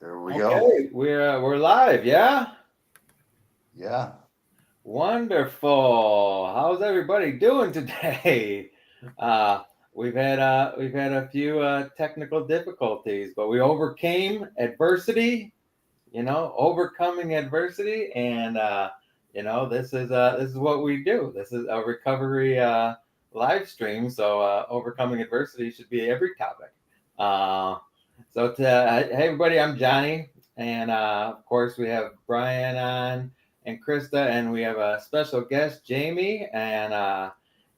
There we go. Okay, we're live, yeah? Yeah. Wonderful. How's everybody doing today? Uh, we've had a few technical difficulties, but we overcame adversity. Overcoming adversity, and this is what we do. This is a recovery live stream, so overcoming adversity should be every topic. Uh, hey everybody, I'm Johnny, and of course we have Brian on and Krista, and we have a special guest, Jamie, and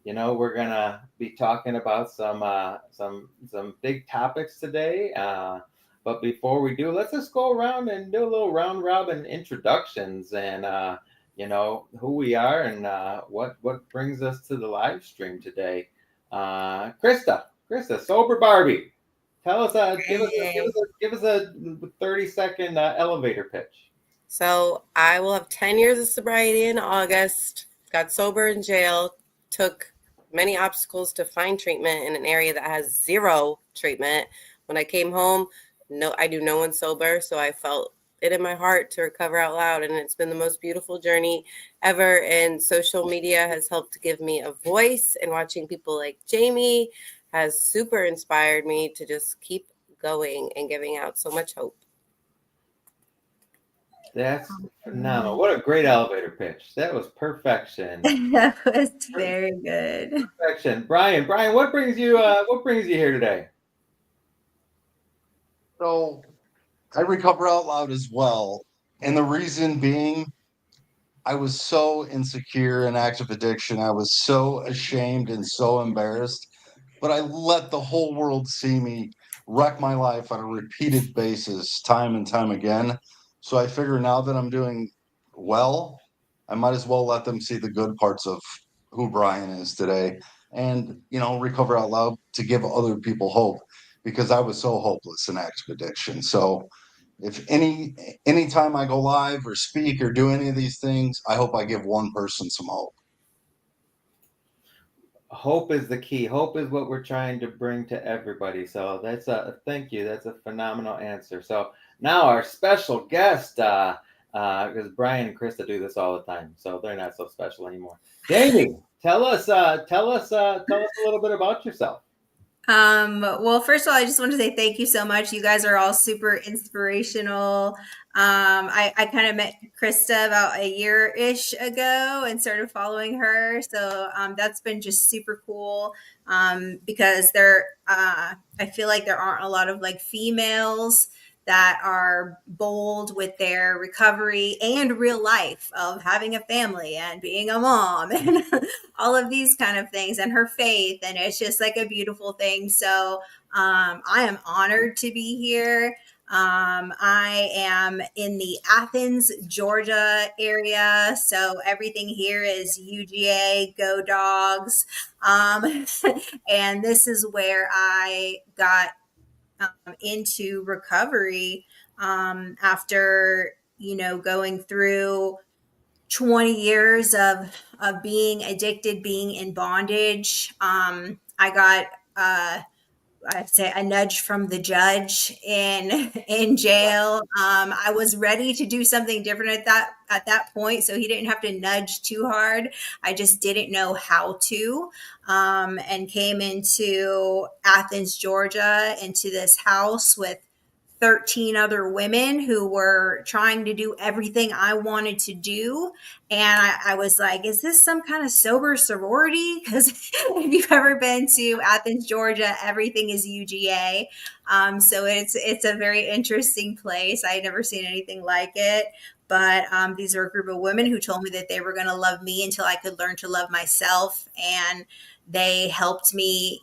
we're gonna be talking about some big topics today. But before we do, let's just go around and do a little round robin introductions, and who we are and what brings us to the live stream today. Krista, Sober Barbie. Tell us, give us a 30-second elevator pitch. So I will have 10 years of sobriety in August. Got sober in jail. Took many obstacles to find treatment in an area that has zero treatment. When I came home, I knew no one sober, so I felt it in my heart to recover out loud, and it's been the most beautiful journey ever. And social media has helped give me a voice, and watching people like Jamie has super inspired me to just keep going and giving out so much hope. That's phenomenal. What a great elevator pitch. That was perfection. That was very good. Perfection. Brian, what brings you here today? So I recover out loud as well. And the reason being, I was so insecure in active addiction. I was so ashamed and so embarrassed. But I let the whole world see me wreck my life on a repeated basis, time and time again. So I figure now that I'm doing well, I might as well let them see the good parts of who Brian is today and, recover out loud to give other people hope because I was so hopeless in active addiction. So if anytime I go live or speak or do any of these things, I hope I give one person some hope. Hope is the key. Hope is what we're trying to bring to everybody. So thank you. That's a phenomenal answer. So now our special guest, because Brian and Krista do this all the time, so they're not so special anymore. Jamie, tell us a little bit about yourself. Well, first of all, I just want to say thank you so much. You guys are all super inspirational. I kind of met Krista about a year-ish ago and started following her. So that's been just super cool because I feel like there aren't a lot of like females that are bold with their recovery and real life of having a family and being a mom and all of these kind of things and her faith. And it's just like a beautiful thing. So I am honored to be here. I am in the Athens, Georgia area. So everything here is UGA, go dogs. And this is where I got into recovery after going through 20 years of being addicted, being in bondage. I got I'd say a nudge from the judge in jail. I was ready to do something different at that point, so he didn't have to nudge too hard. I just didn't know how to, and came into Athens, Georgia, into this house with 13 other women who were trying to do everything I wanted to do. And I was like, is this some kind of sober sorority? Because if you've ever been to Athens, Georgia, everything is UGA. So it's a very interesting place. I had never seen anything like it. But these are a group of women who told me that they were going to love me until I could learn to love myself. And they helped me,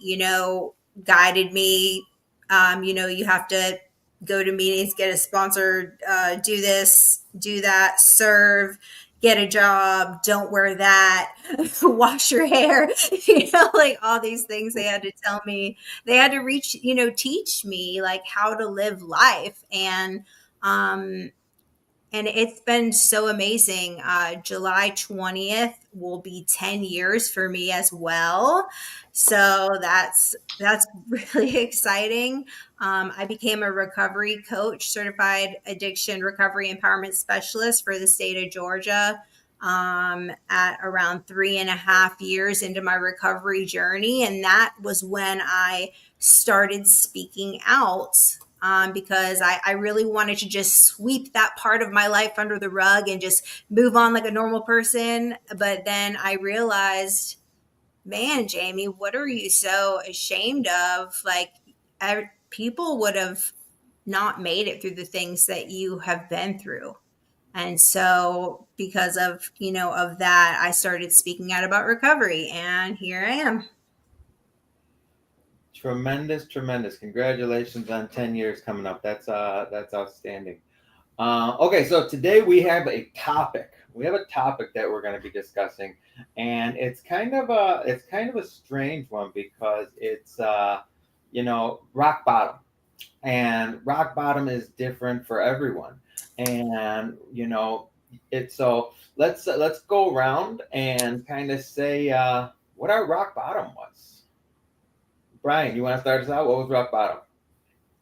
guided me. You have to go to meetings, get a sponsor, do this, do that, serve, get a job, don't wear that, wash your hair, like all these things they had to tell me. They had to teach me like how to live life. And and it's been so amazing. July 20th will be 10 years for me as well. So that's really exciting. I became a recovery coach, certified addiction recovery empowerment specialist for the state of Georgia at around 3.5 years into my recovery journey. And that was when I started speaking out because I really wanted to just sweep that part of my life under the rug and just move on like a normal person. But then I realized, man, Jamie, what are you so ashamed of? Like, people would have not made it through the things that you have been through. And so because of, of that, I started speaking out about recovery, and here I am. Tremendous, tremendous. Congratulations on 10 years coming up. That's outstanding. Okay, so today we have a topic. We have a topic that we're going to be discussing, and it's kind of a strange one because it's rock bottom, and rock bottom is different for everyone, and it's so let's go around and kind of say what our rock bottom was. Brian, you want to start us out? What was rock bottom?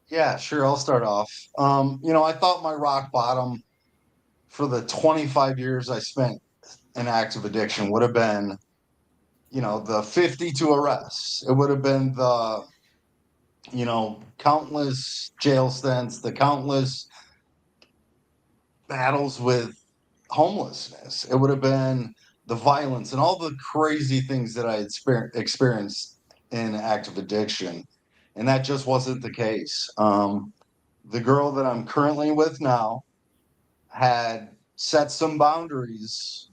Yeah, sure. I'll start off. I thought my rock bottom for the 25 years I spent in active addiction would have been, the 52 arrests. It would have been the, countless jail stints, the countless battles with homelessness. It would have been the violence and all the crazy things that I had experienced in active addiction. And that just wasn't the case. The girl that I'm currently with now had set some boundaries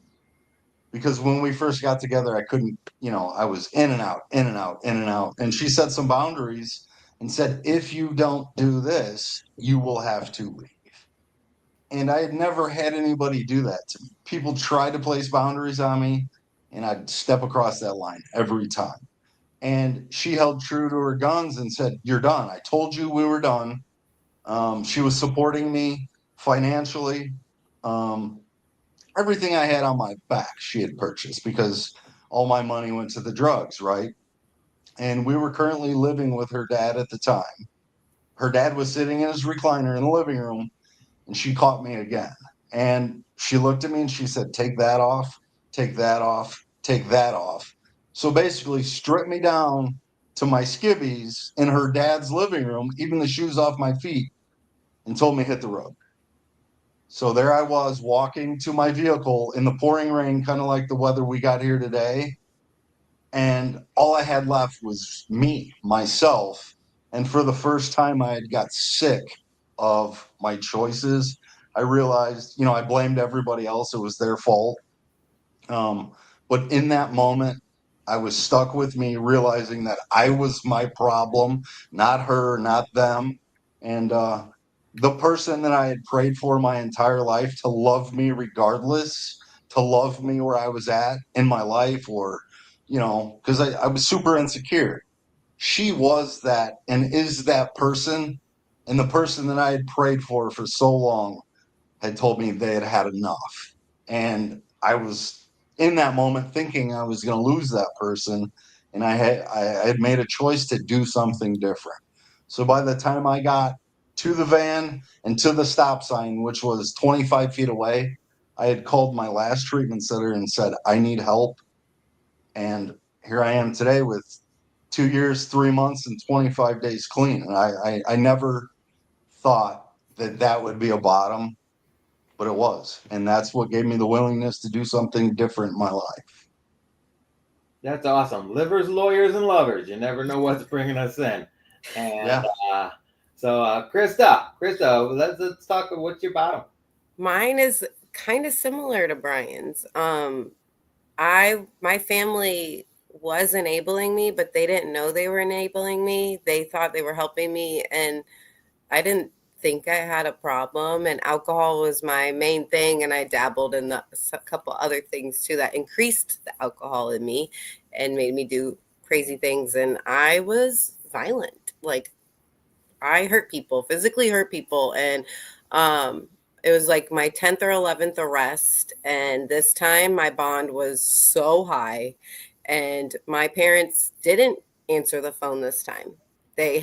because when we first got together, I couldn't, I was in and out, in and out, in and out. And she set some boundaries and said, if you don't do this, you will have to leave. And I had never had anybody do that to me. People tried to place boundaries on me, and I'd step across that line every time. And she held true to her guns and said, you're done. I told you we were done. She was supporting me financially. Everything I had on my back, she had purchased because all my money went to the drugs, right? And we were currently living with her dad at the time. Her dad was sitting in his recliner in the living room, and she caught me again. And she looked at me and she said, take that off, take that off, take that off. So basically, stripped me down to my skivvies in her dad's living room, even the shoes off my feet, and told me hit the road. So there I was walking to my vehicle in the pouring rain, kind of like the weather we got here today. And all I had left was me, myself. And for the first time, I had got sick of my choices. I realized, I blamed everybody else. It was their fault. But in that moment, I was stuck with me, realizing that I was my problem, not her, not them. And the person that I had prayed for my entire life to love me regardless, to love me where I was at in my life, or, because I was super insecure. She was that and is that person. And the person that I had prayed for so long had told me they had had enough. And I was in that moment thinking I was going to lose that person. And I had made a choice to do something different. So by the time I got to the van and to the stop sign, which was 25 feet away, I had called my last treatment center and said, I need help. And here I am today with 2 years, 3 months, and 25 days clean. And I never thought that would be a bottom, but it was. And that's what gave me the willingness to do something different in my life. That's awesome. Livers, lawyers, and lovers. You never know what's bringing us in. And Yeah. Krista, let's talk about what's your bottom. Mine is kind of similar to Brian's. My family was enabling me, but they didn't know they were enabling me. They thought they were helping me, and I didn't think I had a problem. And alcohol was my main thing, and I dabbled in a couple other things too that increased the alcohol in me and made me do crazy things. And I was violent. Like, I hurt people, physically hurt people, and it was like my 10th or 11th arrest. And this time my bond was so high. And my parents didn't answer the phone this time. They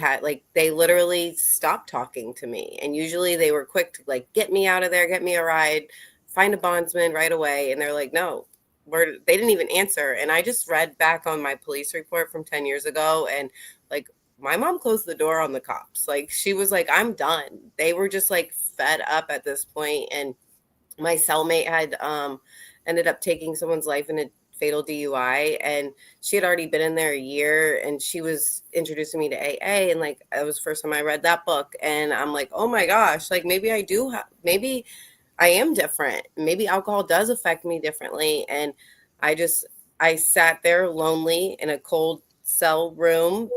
literally stopped talking to me. And usually they were quick to like, get me out of there, get me a ride, find a bondsman right away. And they're like, no, they didn't even answer. And I just read back on my police report from 10 years ago, and like, my mom closed the door on the cops. Like, she was like, I'm done. They were just like fed up at this point. And my cellmate had ended up taking someone's life in a fatal DUI, and she had already been in there a year, and she was introducing me to AA, and like, it was the first time I read that book, and I'm like, oh my gosh, like maybe maybe I am different. Maybe alcohol does affect me differently. And I sat there lonely in a cold cell room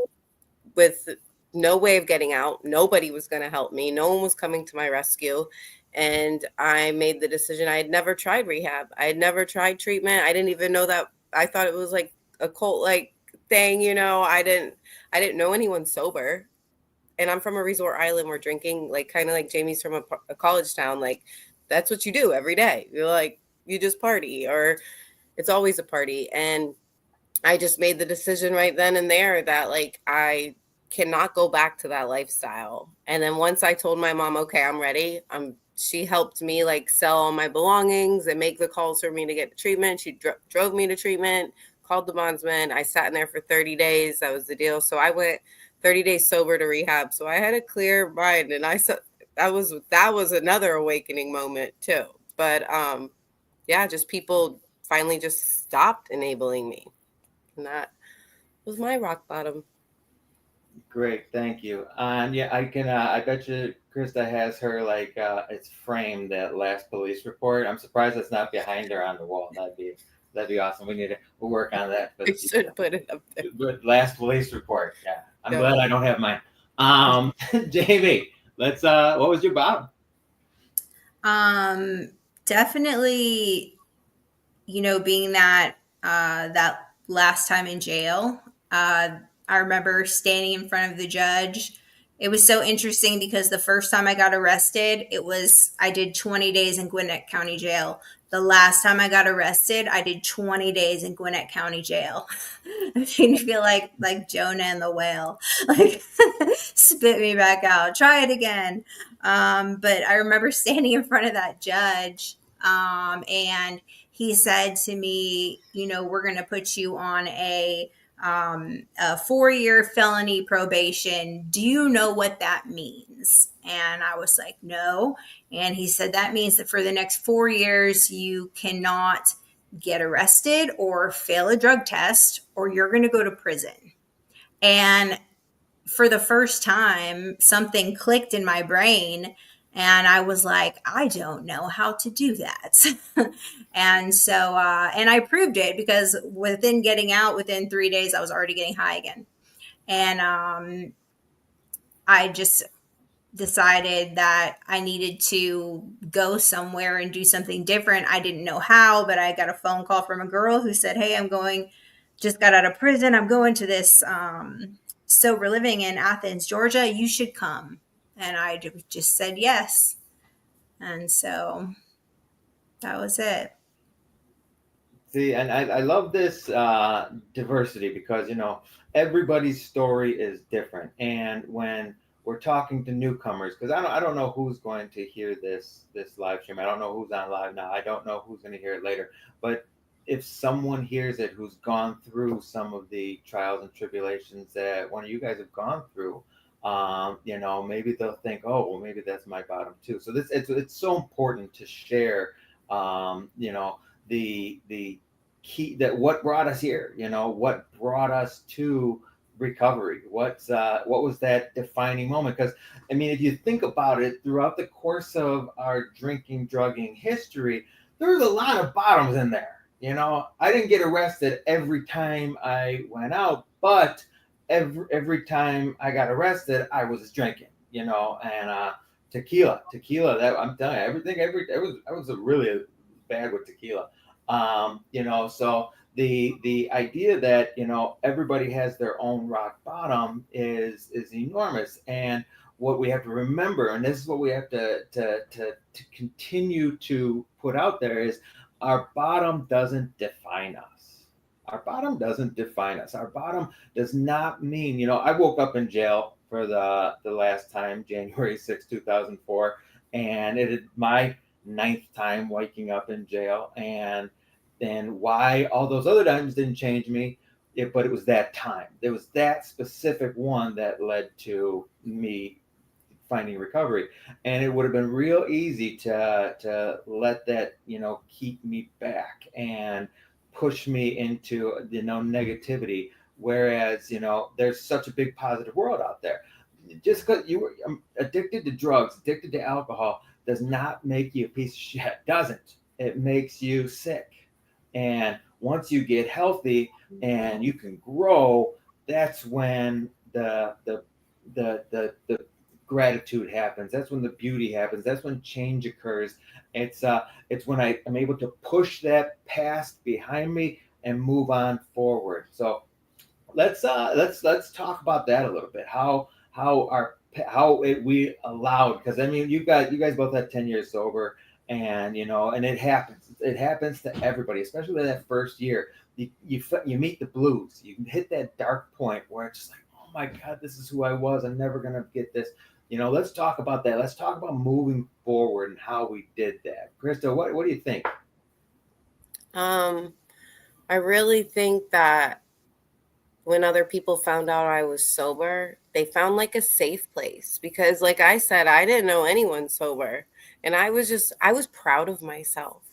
with no way of getting out. Nobody was going to help me. No one was coming to my rescue. And I made the decision. I had never tried rehab. I had never tried treatment. I didn't even know that. I thought it was like a cult like thing, I didn't know anyone sober. And I'm from a resort island where drinking, like kind of like Jamie's from a college town, like that's what you do every day. You're like, you just party, or it's always a party. And I just made the decision right then and there that like I cannot go back to that lifestyle. And then once I told my mom, okay, I'm ready. She helped me like sell all my belongings and make the calls for me to get treatment. She drove me to treatment, called the bondsman. I sat in there for 30 days. That was the deal. So I went 30 days sober to rehab. So I had a clear mind, and I said that was another awakening moment too. But yeah, just people finally just stopped enabling me. And that was my rock bottom. Great, thank you. And yeah, I can. I bet you Krista has her like it's framed, that last police report. I'm surprised it's not behind her on the wall. That'd be awesome. We'll work on that. I should put it up there. But last police report. Yeah, I'm Yeah. glad I don't have mine. Jamie, let's. What was your bottom? Definitely, being that that last time in jail, I remember standing in front of the judge. It was so interesting because the first time I got arrested, I did 20 days in Gwinnett County Jail. The last time I got arrested, I did 20 days in Gwinnett County Jail. It made me feel like Jonah and the whale, like spit me back out, try it again. But I remember standing in front of that judge, and he said to me, we're going to put you on a 4-year felony probation. Do you know what that means? And I was like, no. And he said, that means that for the next 4 years, you cannot get arrested or fail a drug test, or you're going to go to prison. And for the first time, something clicked in my brain. And I was like, I don't know how to do that. And so, and I proved it, because within getting out, within 3 days, I was already getting high again. And I just decided that I needed to go somewhere and do something different. I didn't know how, but I got a phone call from a girl who said, hey, just got out of prison. I'm going to this sober living in Athens, Georgia. You should come. And I just said yes. And so that was it. See, and I love this diversity, because everybody's story is different. And when we're talking to newcomers, because I don't know who's going to hear this live stream. I don't know who's on live now. I don't know who's going to hear it later. But if someone hears it who's gone through some of the trials and tribulations that one of you guys have gone through, maybe they'll think, oh, well, maybe that's my bottom too. So it's so important to share, the key, that what brought us here, what brought us to recovery, what was that defining moment? Because I mean, if you think about it, throughout the course of our drinking, drugging history, there's a lot of bottoms in there. I didn't get arrested every time I went out, but every time I got arrested, I was drinking, and tequila, that I'm telling you, I was really bad with tequila. So the idea that, everybody has their own rock bottom is enormous. And what we have to remember, and this is what we have to continue to put out there, is our bottom doesn't define us. Our bottom doesn't define us. Our bottom does not mean, I woke up in jail for the last time, January 6, 2004, and it is my 9th time waking up in jail. And then why all those other times didn't change me, but it was that time. There was that specific one that led to me finding recovery. And it would have been real easy to let that, keep me back and push me into, negativity. Whereas, there's such a big positive world out there. Just because you were addicted to drugs, addicted to alcohol, does not make you a piece of shit. Doesn't. It makes you sick. And once you get healthy and you can grow, that's when the gratitude happens. That's when the beauty happens. That's when change occurs. It's when I am able to push that past behind me and move on forward. So let's talk about that a little bit. We allowed, because I mean, you guys both had 10 years sober, and and it happens to everybody, especially that first year. You meet the blues. You hit that dark point where it's just like, oh my God, this is who I was. I'm never gonna get this. Let's talk about that. Let's talk about moving forward and how we did that. Krista, what do you think? I really think that when other people found out I was sober, they found like a safe place, because like I said, I didn't know anyone sober, and I was proud of myself.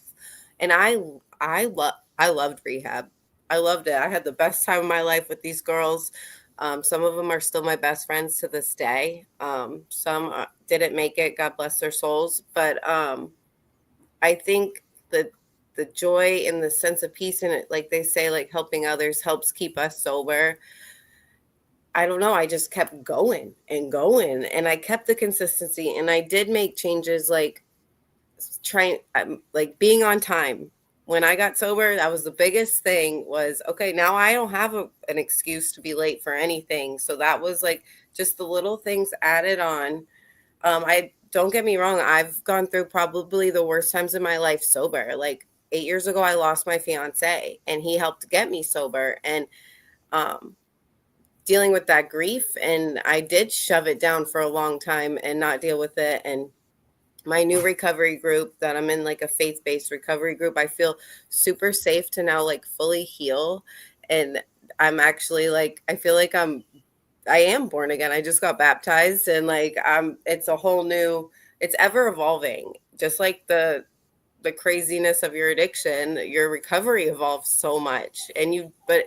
And I loved rehab. I loved it. I had the best time of my life with these girls. Some of them are still my best friends to this day. Some didn't make it, God bless their souls. But I think the joy and the sense of peace in it, like they say, like helping others helps keep us sober. I don't know. I just kept going and going, and I kept the consistency, and I did make changes, like like being on time. When I got sober, that was the biggest thing, was, okay, now I don't have an excuse to be late for anything. So that was like just the little things added on. I don't get me wrong. I've gone through probably the worst times in my life sober. Like 8 years ago, I lost my fiance, and he helped get me sober, and dealing with that grief. And I did shove it down for a long time and not deal with it. And my new recovery group that I'm in, like a faith-based recovery group, I feel super safe to now like fully heal. And I'm actually like, I feel like I am born again. I just got baptized, and like, it's a whole new, it's ever evolving. Just like the craziness of your addiction, your recovery evolves so much. But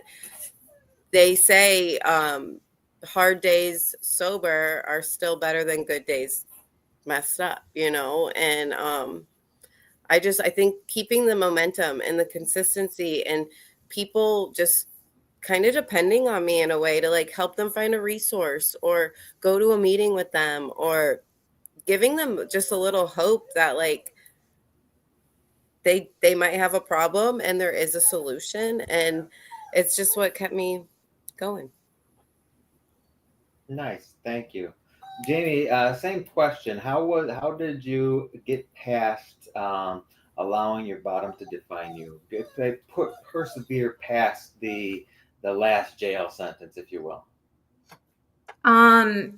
they say, hard days sober are still better than good days messed up, and I think keeping the momentum and the consistency, and people just kind of depending on me in a way to like help them find a resource, or go to a meeting with them, or giving them just a little hope that like they might have a problem and there is a solution. And it's just what kept me going. Nice, thank you. Jamie, same question. How did you get past allowing your bottom to define you? Persevere past the last jail sentence, if you will. I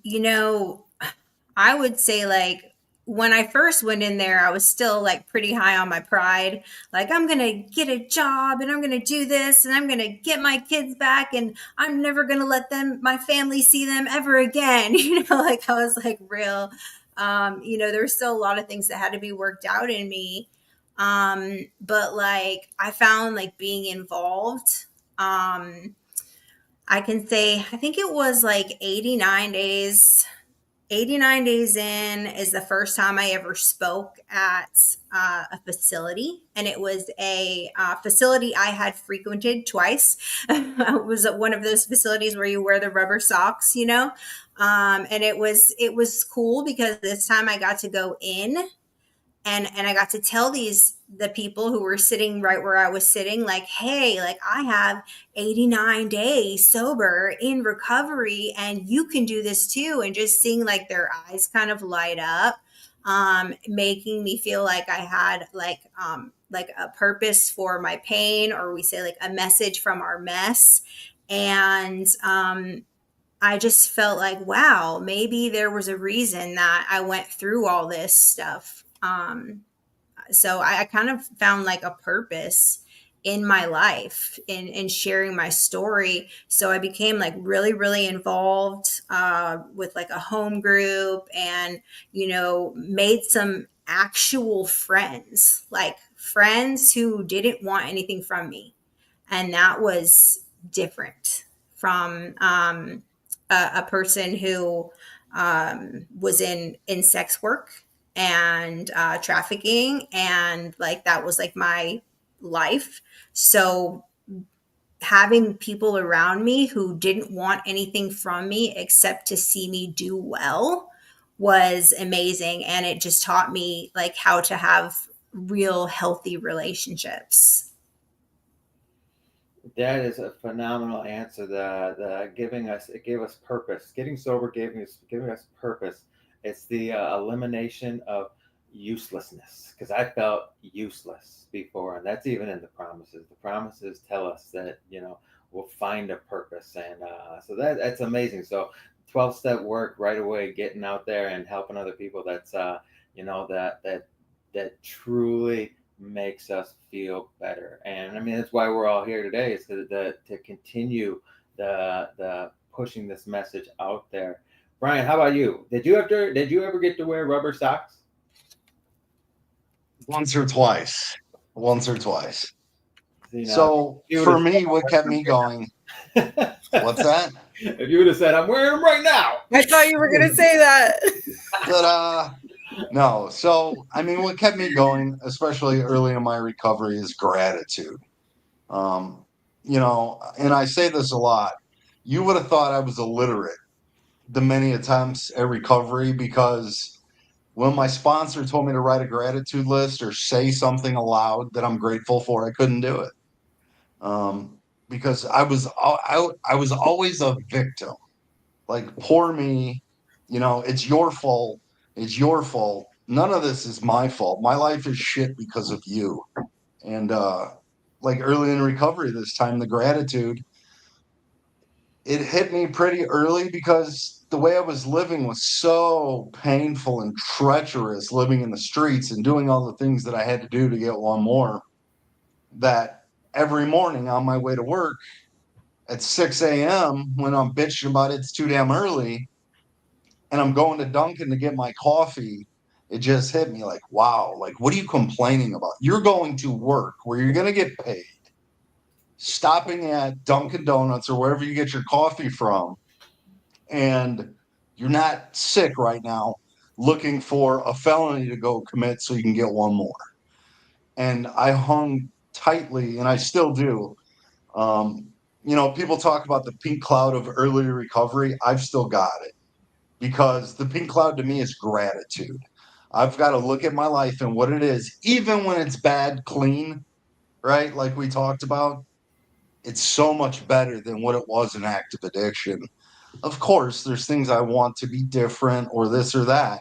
would say, like, when I first went in there, I was still like pretty high on my pride. Like, I'm going to get a job, and I'm going to do this, and I'm going to get my kids back, and I'm never going to let my family see them ever again. Like, I was like real, there were still a lot of things that had to be worked out in me. But like, I found like being involved, I can say, I think it was like 89 days in is the first time I ever spoke at a facility. And it was a facility I had frequented twice. It was one of those facilities where you wear the rubber socks, and it was cool because this time I got to go in and I got to tell the people who were sitting right where I was sitting, like, hey, like I have 89 days sober in recovery and you can do this too. And just seeing like their eyes kind of light up, making me feel like I had like a purpose for my pain, or we say like a message from our mess. And I just felt like, wow, maybe there was a reason that I went through all this stuff. So I kind of found like a purpose in my life in sharing my story. So I became like really, really involved with like a home group, and, you know, made some actual friends, like friends who didn't want anything from me. And that was different from a person who was in sex work and trafficking, and like that was like my life. So having people around me who didn't want anything from me except to see me do well was amazing, and it just taught me like how to have real healthy relationships. That is a phenomenal answer. The giving us, it gave us purpose. Getting sober giving us purpose. It's the elimination of uselessness, because I felt useless before, and that's even in the promises. The promises tell us that, you know, we'll find a purpose, and so that's amazing. So 12-step work right away, getting out there and helping other people. That's you know, that truly makes us feel better. And I mean, that's why we're all here today, is to continue the pushing this message out there. Brian, how about you? Did you ever get to wear rubber socks? Once or twice. Once or twice. You know, So you for would've me, what kept me going? What's that? If you would have said, I'm wearing them right now. I thought you were going to say that. But no. So I mean, what kept me going, especially early in my recovery, is gratitude. You know, and I say this a lot. You would have thought I was illiterate the many attempts at recovery, because when my sponsor told me to write a gratitude list or say something aloud that I'm grateful for, I couldn't do it. Because I was always a victim. Like, poor me, you know, it's your fault. It's your fault. None of this is my fault. My life is shit because of you. And like early in recovery this time, the gratitude, it hit me pretty early, because the way I was living was so painful and treacherous, living in the streets and doing all the things that I had to do to get one more, that every morning on my way to work at 6 a.m., when I'm bitching about it's too damn early and I'm going to Dunkin' to get my coffee, it just hit me like, wow, like, what are you complaining about? You're going to work where you're going to get paid, stopping at Dunkin' Donuts or wherever you get your coffee from, and you're not sick right now looking for a felony to go commit so you can get one more. And I hung tightly, and I still do. You know, people talk about the pink cloud of early recovery. I've still got it, because the pink cloud to me is gratitude. I've got to look at my life and what it is, even when it's bad, clean, right? Like we talked about, it's so much better than what it was in active addiction. Of course, there's things I want to be different or this or that.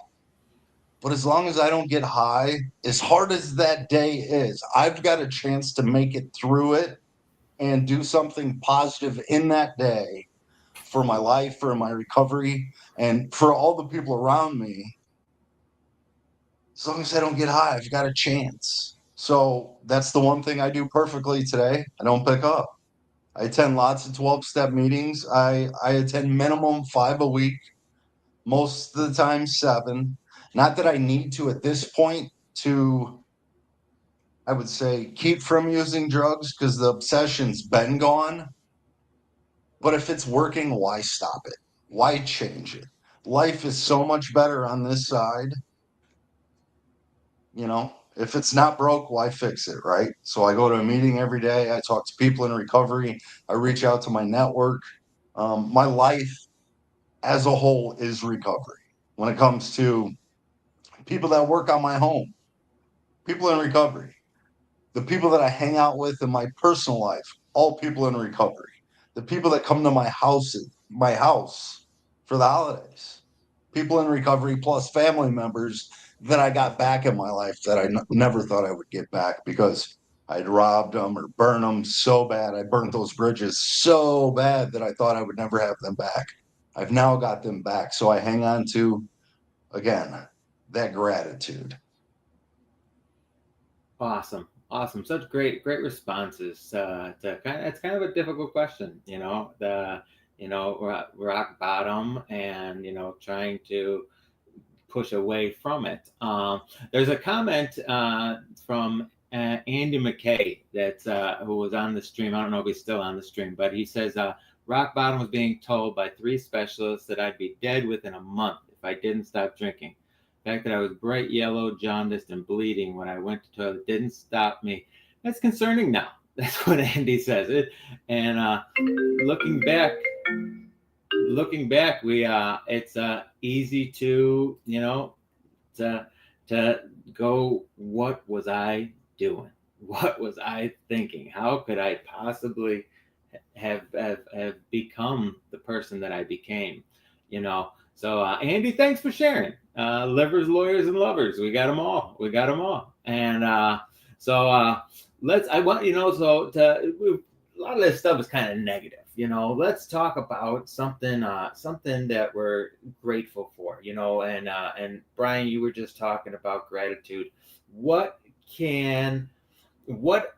But as long as I don't get high, as hard as that day is, I've got a chance to make it through it and do something positive in that day for my life, for my recovery, and for all the people around me. As long as I don't get high, I've got a chance. So that's the one thing I do perfectly today. I don't pick up. I attend lots of 12-step meetings. I attend minimum 5 a week, most of the time 7. Not that I need to at this point to, I would say, keep from using drugs, because the obsession's been gone. But if it's working, why stop it? Why change it? Life is so much better on this side. You know, if it's not broke, why fix it, right? So I go to a meeting every day. I talk to people in recovery. I reach out to my network. My life as a whole is recovery when it comes to people that work on my home. People in recovery. The people that I hang out with in my personal life, all people in recovery. The people that come to my house for the holidays, people in recovery, plus family members that I got back in my life that I never thought I would get back because I'd robbed them or burned them so bad. I burnt those bridges so bad that I thought I would never have them back. I've now got them back. So I hang on to, again, that gratitude. Awesome. Awesome. Such great responses. It's kind of a difficult question, rock bottom and, trying to push away from it. There's a comment from Andy McKay that's who was on the stream. I don't know if he's still on the stream, but he says, rock bottom was being told by 3 specialists that I'd be dead within a month if I didn't stop drinking. The fact that I was bright yellow, jaundiced, and bleeding when I went to toilet didn't stop me. That's concerning now. That's what Andy says. And looking back, we it's easy to to go, what was I doing? What was I thinking? How could I possibly have become the person that I became? So Andy, thanks for sharing. Livers, lawyers, and lovers. We got them all. And let's. I want a lot of this stuff is kind of negative. Let's talk about something that we're grateful for. And Brian, you were just talking about gratitude. What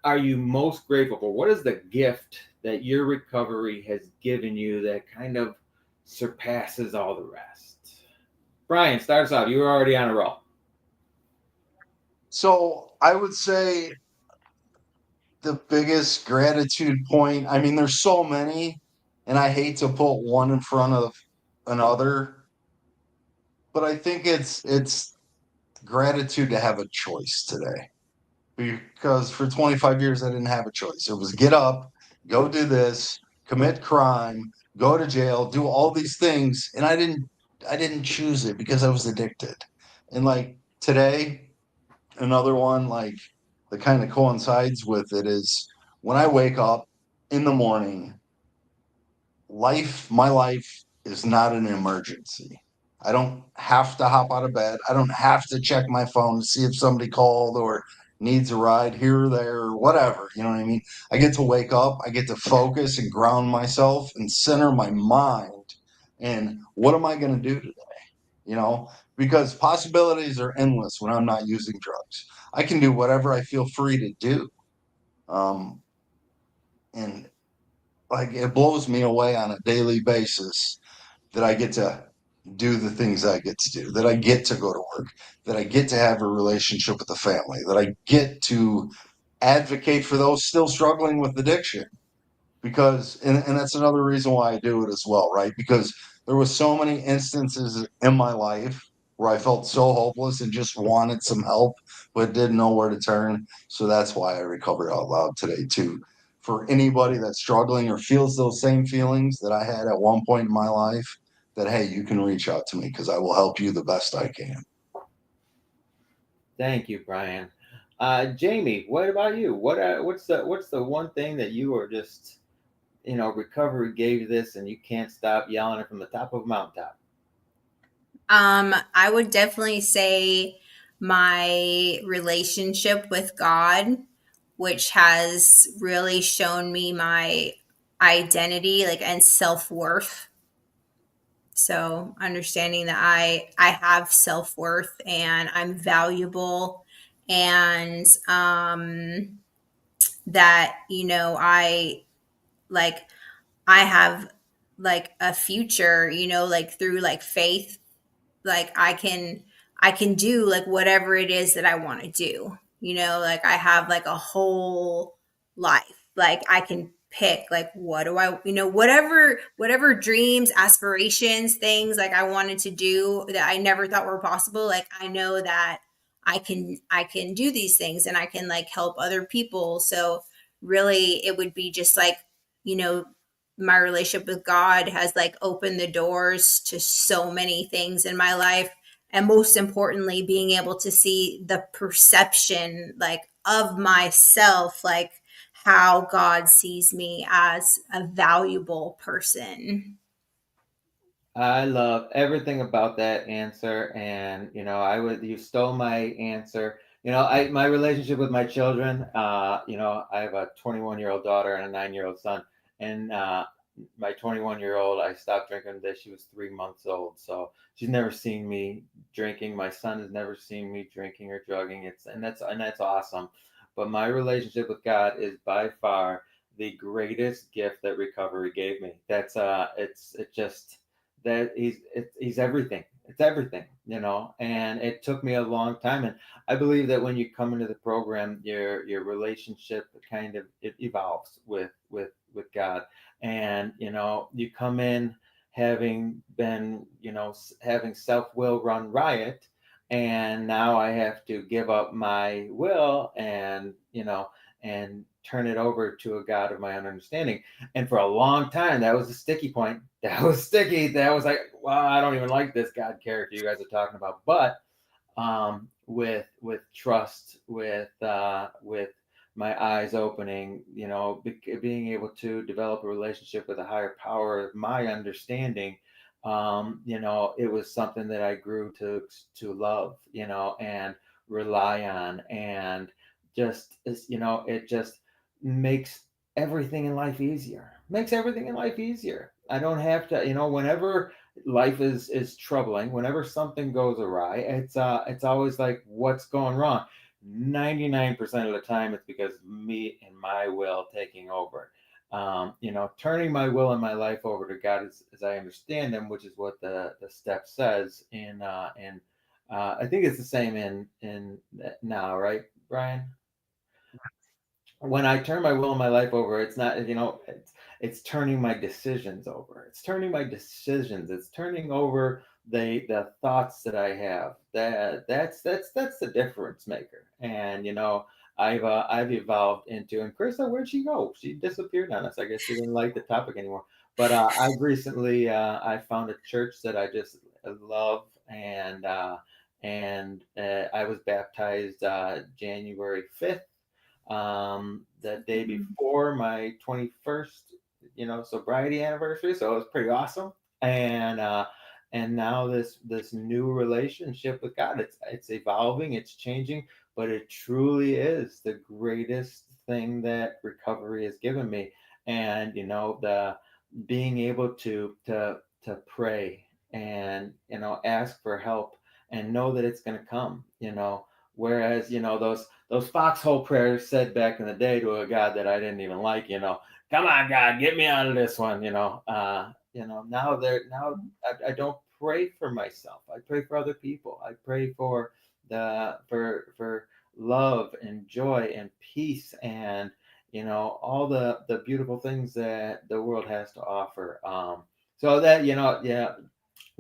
are you most grateful for? What is the gift that your recovery has given you that kind of surpasses all the rest? Brian, start us off. You were already on a roll. So I would say the biggest gratitude point, I mean, there's so many, and I hate to put one in front of another, but I think it's gratitude to have a choice today. Because for 25 years I didn't have a choice. It was get up, go do this, commit crime, go to jail, do all these things, and I didn't choose it because I was addicted. And like today, another one like that kind of coincides with it is when I wake up in the morning, my life is not an emergency. I don't have to hop out of bed. I don't have to check my phone to see if somebody called or needs a ride here or there or whatever. You know what I mean? I get to wake up, I get to focus and ground myself and center my mind. And what am I going to do today? Because possibilities are endless when I'm not using drugs. I can do whatever I feel free to do. And like it blows me away on a daily basis that I get to do the things I get to do, that I get to go to work, that I get to have a relationship with the family, that I get to advocate for those still struggling with addiction. Because and that's another reason why I do it as well, right? Because there was so many instances in my life where I felt so hopeless and just wanted some help, but didn't know where to turn. So that's why I recover out loud today too. For anybody that's struggling or feels those same feelings that I had at one point in my life, that hey, you can reach out to me because I will help you the best I can. Thank you, Brian. Jamie, what about you? What's the one thing that you are just recovery gave you this and you can't stop yelling it from the top of a mountaintop? I would definitely say my relationship with God, which has really shown me my identity, and self-worth. So understanding that I have self-worth and I'm valuable, and that I have a future, through faith, I can do whatever it is that I want to do. I have a whole life. I can pick what do I, whatever dreams, aspirations, things I wanted to do that I never thought were possible. I know that I can do these things and I can help other people. So really it would be just my relationship with God has opened the doors to so many things in my life. and most importantly, being able to see the perception like of myself, like how God sees me as a valuable person. I love everything about that answer. And, you stole my answer. My relationship with my children, I have a 21-year-old daughter and a 9-year-old son. And my 21-year-old, I stopped drinking that she was 3 months old. So she's never seen me drinking. My son has never seen me drinking or drugging. That's awesome. But my relationship with God is by far the greatest gift that recovery gave me. That's it just that he's everything. It's everything, and it took me a long time. And I believe that when you come into the program, your relationship kind of it evolves with God. And you come in having been, having self-will run riot, and now I have to give up my will and and turn it over to a God of my own understanding. And for a long time, that was a sticky point. That was sticky. That was like, well, I don't even like this God character you guys are talking about. But with trust, with my eyes opening, being able to develop a relationship with a higher power of my understanding, it was something that I grew to love, and rely on. And just it just makes everything in life easier. Makes everything in life easier. I don't have to, whenever life is troubling, whenever something goes awry, it's always like, what's going wrong? 99% of the time, it's because me and my will taking over. Turning my will and my life over to God as I understand them, which is what the step says in I think it's the same in now, right, Brian? When I turn my will and my life over, it's not, it's turning my decisions over. It's turning my decisions. It's turning over the thoughts that I have. That's the difference maker. And I've evolved into. And Krista, where'd she go? She disappeared on us. I guess she didn't like the topic anymore. But I've recently I found a church that I just love, and I was baptized January 5th, the day before my 21st, sobriety anniversary. So it was pretty awesome. And now this new relationship with God, it's evolving, it's changing, but it truly is the greatest thing that recovery has given me. And the being able to pray and ask for help and know that it's going to come, whereas those foxhole prayers said back in the day to a God that I didn't even like, come on, God, get me out of this one, now I don't pray for myself. I pray for other people. I pray for for love and joy and peace, and all the beautiful things that the world has to offer. So that yeah,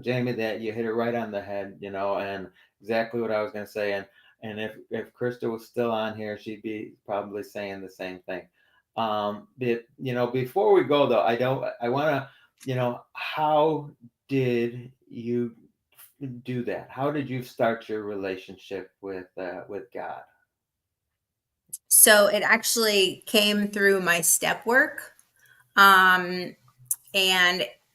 Jamie, that you hit it right on the head, and exactly what I was going to say. And if Krista was still on here, she'd be probably saying the same thing. But before we go though, I want to, how did you do that? How did you start your relationship with God? So it actually came through my step work. And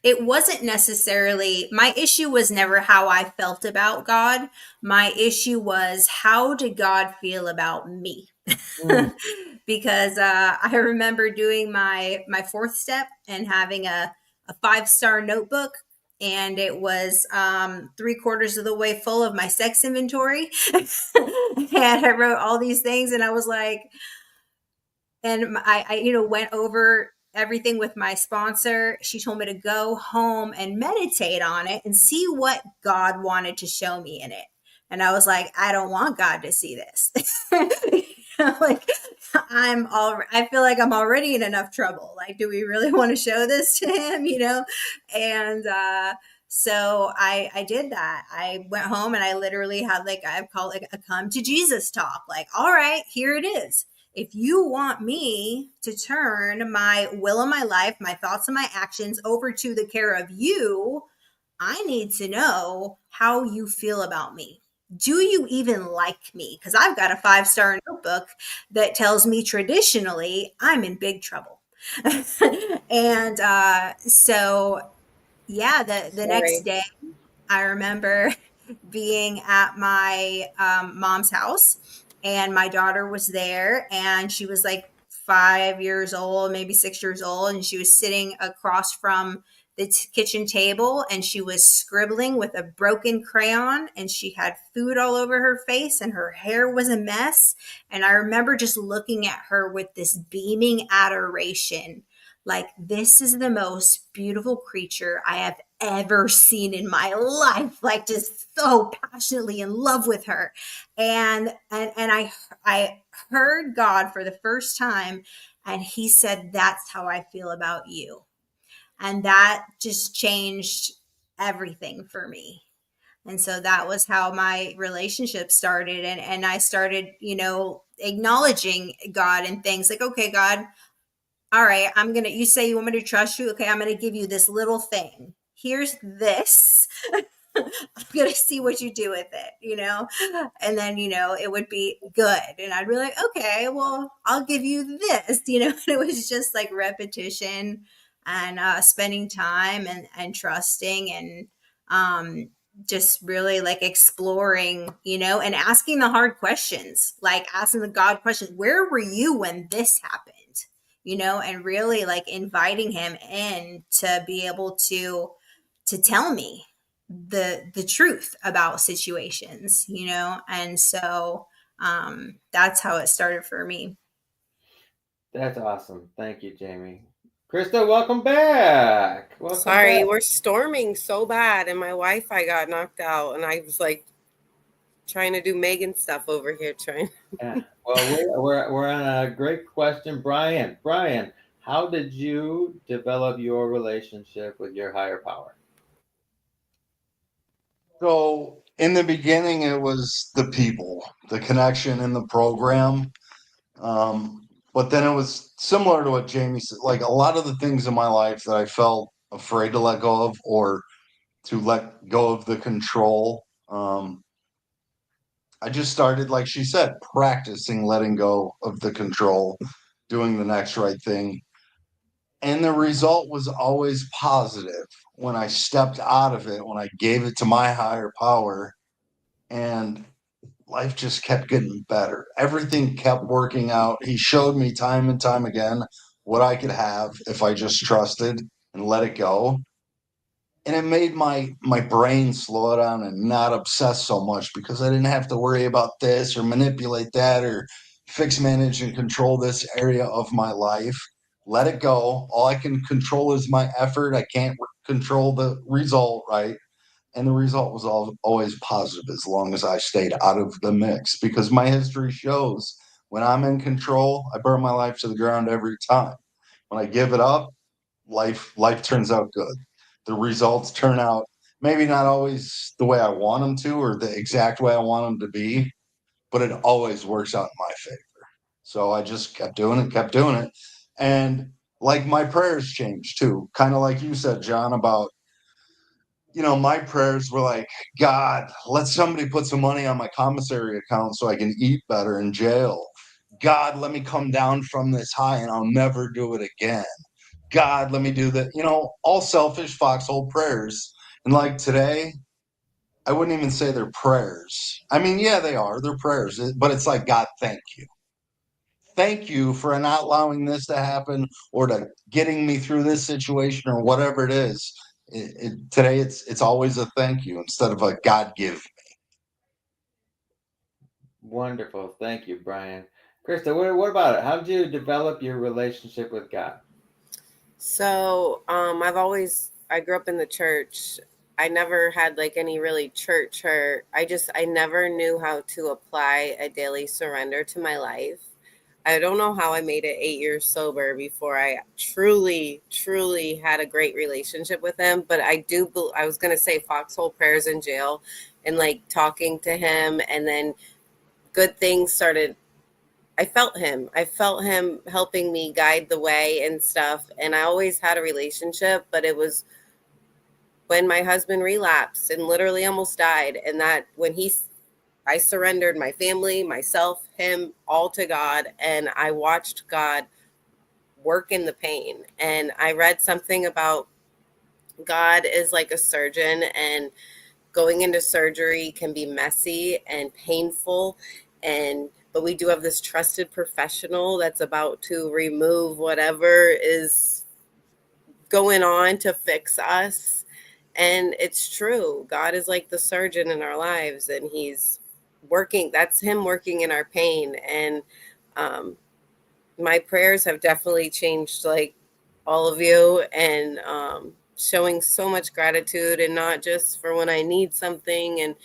it wasn't necessarily, my issue was never how I felt about God. My issue was, how did God feel about me? Because I remember doing my fourth step and having a 5-star notebook, and it was 3/4 of the way full of my sex inventory. And I wrote all these things, and I was like, and I went over everything with my sponsor. She told me to go home and meditate on it and see what God wanted to show me in it. And I was like, I don't want God to see this. Like, I feel like I'm already in enough trouble. Like, do we really want to show this to him? And so I did that. I went home and I literally had, like, I call it a come to Jesus talk. Like, all right, here it is. If you want me to turn my will and my life, my thoughts and my actions over to the care of you, I need to know how you feel about me. Do you even like me? Because I've got a 5-star notebook that tells me traditionally I'm in big trouble. And so, yeah, the next Sorry. day, I remember being at my mom's house, and my daughter was there, and she was like 5 years old, maybe 6 years old, and she was sitting across from the kitchen table, and she was scribbling with a broken crayon, and she had food all over her face, and her hair was a mess. And I remember just looking at her with this beaming adoration, like, this is the most beautiful creature I have ever seen in my life, like, just so passionately in love with her. And I heard God for the first time, and he said, that's how I feel about you. And that just changed everything for me. And so that was how my relationship started. And I started, acknowledging God and things like, okay, God, all right, you say you want me to trust you. Okay, I'm going to give you this little thing. Here's this. I'm going to see what you do with it. And then, it would be good. And I'd be like, okay, well, I'll give you this. And it was just like repetition and spending time and trusting and just really like exploring, and asking the hard questions, like asking the God questions. Where were you when this happened? And really like inviting him in to be able to tell me the truth about situations, and so that's how it started for me. That's awesome. Thank you, Jamie. Krista, welcome back. Welcome Sorry, back. we're storming so bad, and my Wi-Fi got knocked out, and I was like trying to do Megan stuff over here. Yeah. Well, we're on a great question, Brian. Brian, how did you develop your relationship with your higher power? So in the beginning, it was the people, the connection in the program. But then it was similar to what Jamie said, like a lot of the things in my life that I felt afraid to let go of or to let go of the control. I just started, like she said, practicing letting go of the control, doing the next right thing. And the result was always positive when I stepped out of it, when I gave it to my higher power, and life just kept getting better. Everything kept working out. He showed me time and time again what I could have if I just trusted and let it go. And it made my brain slow down and not obsess so much because I didn't have to worry about this or manipulate that or fix, manage, and control this area of my life. Let it go. All I can control is my effort. I can't control the result, right? And the result was always positive as long as I stayed out of the mix because my history shows when I'm in control, I burn my life to the ground every time. When I give it up, life turns out good. The results turn out maybe not always the way I want them to or the exact way I want them to be, but it always works out in my favor. So I just kept doing it. And like my prayers changed too, kind of like you said, John, about my prayers were like, God, let somebody put some money on my commissary account so I can eat better in jail. God, let me come down from this high and I'll never do it again. God, let me do that. All selfish foxhole prayers. And like today, I wouldn't even say they're prayers. I mean, yeah, they are. They're prayers. But it's like, God, thank you. Thank you for not allowing this to happen or to getting me through this situation or whatever it is. Today, it's always a thank you instead of a God give. Wonderful. Thank you, Brian. Krista, what about it? How did you develop your relationship with God? So I grew up in the church. I never had like any really church hurt. I never knew how to apply a daily surrender to my life. I don't know how I made it 8 years sober before I truly, truly had a great relationship with him. But I was going to say foxhole prayers in jail and like talking to him, and then good things started. I felt him helping me guide the way and stuff. And I always had a relationship, but it was when my husband relapsed and literally almost died, and that when I surrendered my family, myself, him, all to God, and I watched God work in the pain. And I read something about God is like a surgeon, and going into surgery can be messy and painful, but we do have this trusted professional that's about to remove whatever is going on to fix us. And it's true. God is like the surgeon in our lives, and he's working. That's him working in our pain. And my prayers have definitely changed, like all of you, and showing so much gratitude, and not just for when I need something. And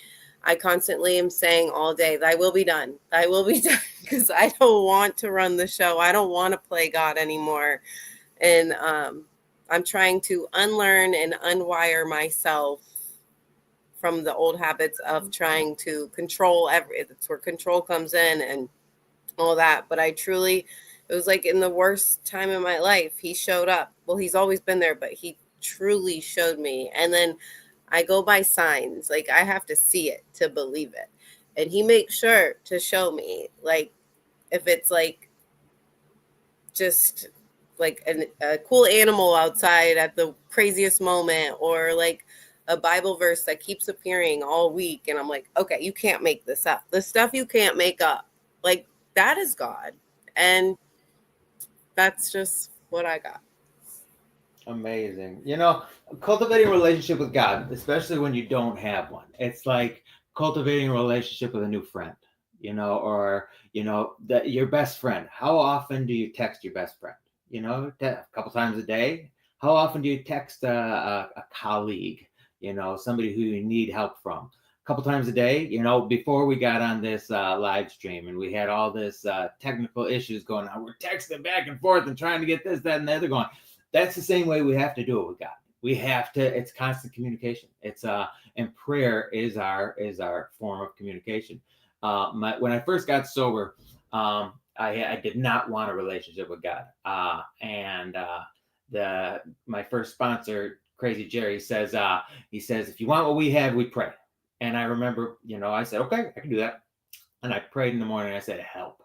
I constantly am saying all day, thy will be done, thy will be done, because I don't want to run the show. I don't want to play God anymore. And I'm trying to unlearn and unwire myself from the old habits of trying to control that's where control comes in and all that. But it was like in the worst time in my life, he showed up. Well, he's always been there, but he truly showed me. And then I go by signs. Like, I have to see it to believe it. And he makes sure to show me, like, if it's like just like a cool animal outside at the craziest moment, or like a Bible verse that keeps appearing all week. And I'm like, okay, you can't make this up. The stuff you can't make up. Like, that is God. And that's just what I got. Amazing. You know, cultivating a relationship with God, especially when you don't have one, it's like cultivating a relationship with a new friend, or, that your best friend. How often do you text your best friend? A couple times a day. How often do you text a colleague, somebody who you need help from? A couple times a day. Before we got on this live stream and we had all this technical issues going on, we're texting back and forth and trying to get this, that, and the other going. That's the same way we have to do it with God. We have to. It's constant communication. And prayer is our form of communication. When I first got sober, I did not want a relationship with God. My first sponsor, Crazy Jerry, says if you want what we have, we pray. And I remember, I said, okay, I can do that. And I prayed in the morning. I said, help.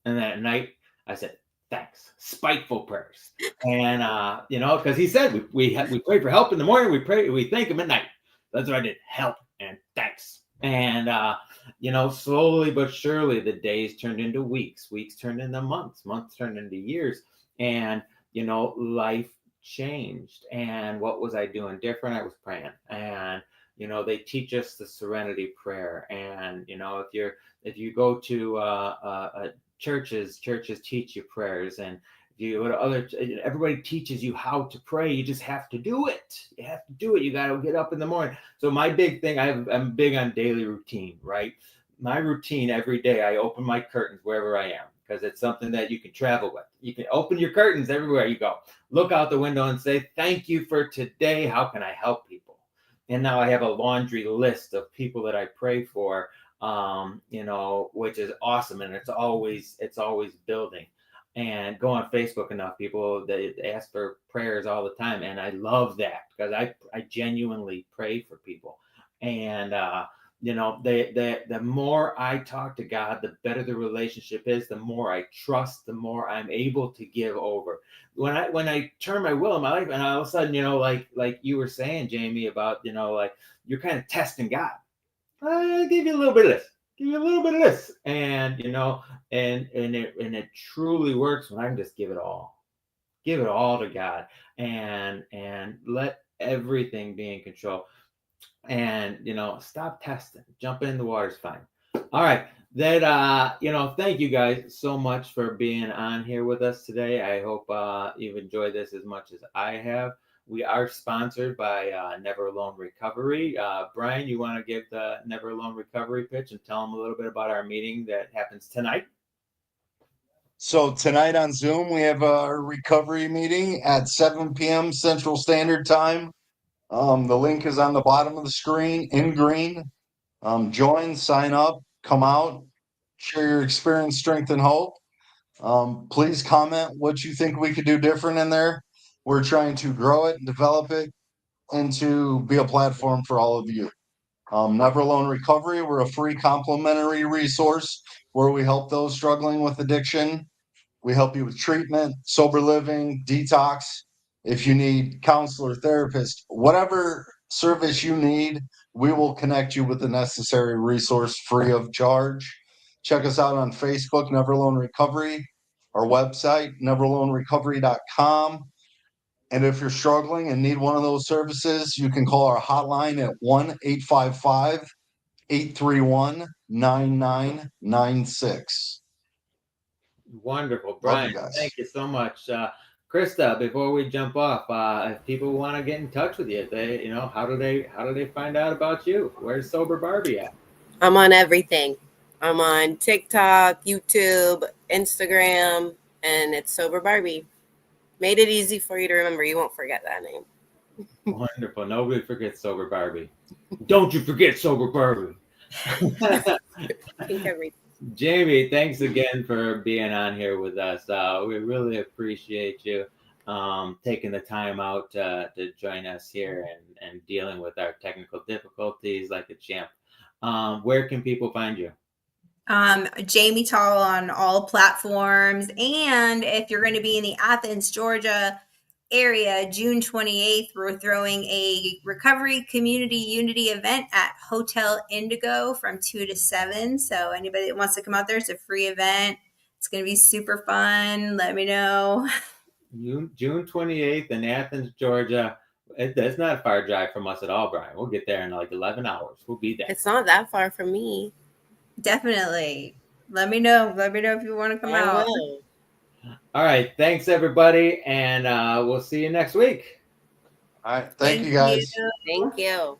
And then at night, I said, thanks. Spiteful prayers. And because he said we pray for help in the morning, we thank him at night. That's what I did. Help and thanks. And slowly but surely the days turned into weeks turned into months turned into years. And life changed. And what was I doing different? I was praying. And they teach us the serenity prayer. And if you go to churches teach you prayers, and if you go to everybody teaches you how to pray. You just have to do it. You have to do it. You got to get up in the morning. So my big thing, I'm big on daily routine, right? My routine every day, I open my curtains wherever I am, because it's something that you can travel with. You can open your curtains everywhere you go. Look out the window and say, thank you for today. How can I help people? And now I have a laundry list of people that I pray for, which is awesome. And it's always building. And go on Facebook enough, people they ask for prayers all the time. And I love that, because I genuinely pray for people. And, the more I talk to God, the better the relationship is, the more I trust, the more I'm able to give over. When I turn my will in my life, and all of a sudden, like you were saying, Jamie, about, you're kind of testing God. I'll give you a little bit of this. Give you a little bit of this, and it truly works when I can just give it all to God, and let everything be in control, and stop testing. Jump in the water's fine. All right, thank you guys so much for being on here with us today. I hope you've enjoyed this as much as I have. We are sponsored by Never Alone Recovery. Brian, you want to give the Never Alone Recovery pitch and tell them a little bit about our meeting that happens tonight? So tonight on Zoom, we have a recovery meeting at 7 p.m. Central Standard Time. The link is on the bottom of the screen in green. Join, sign up, come out, share your experience, strength, and hope. Please comment what you think we could do different in there. We're trying to grow it and develop it. and to be a platform for all of you. Never Alone Recovery, we're a free complimentary resource where we help those struggling with addiction. We help you with treatment, sober living, detox. If you need counselor, therapist, whatever service you need, we will connect you with the necessary resource free of charge. Check us out on Facebook, Never Alone Recovery, our website, neveralonerecovery.com. And if you're struggling and need one of those services, you can call our hotline at 1-855-831-9996. Wonderful, Love you Brian. guys. Thank you so much, Krista. Before we jump off, if people want to get in touch with you, they, how do they find out about you? Where's Sober Barbie at? I'm on everything. I'm on TikTok, YouTube, Instagram, and it's Sober Barbie. Made it easy for you to remember. You won't forget that name. Wonderful. Nobody forgets Sober Barbie. Don't you forget Sober Barbie. I think every Jamie, thanks again for being on here with us. We really appreciate you taking the time out to join us here and dealing with our technical difficulties like a champ. Where can people find you? Jamie Tall on all platforms. And if you're going to be in the Athens, Georgia area, June 28th, we're throwing a recovery community unity event at Hotel Indigo from 2 to 7. So anybody that wants to come out there, it's a free event. It's going to be super fun. Let me know. June 28th in Athens, Georgia. That's not a far drive from us at all, Brian. We'll get there in like 11 hours. We'll be there. It's not that far from me. Definitely. Let me know. Let me know if you want to come I out. will. All right. Thanks, everybody. And we'll see you next week. All right. Thank you guys. Thank you.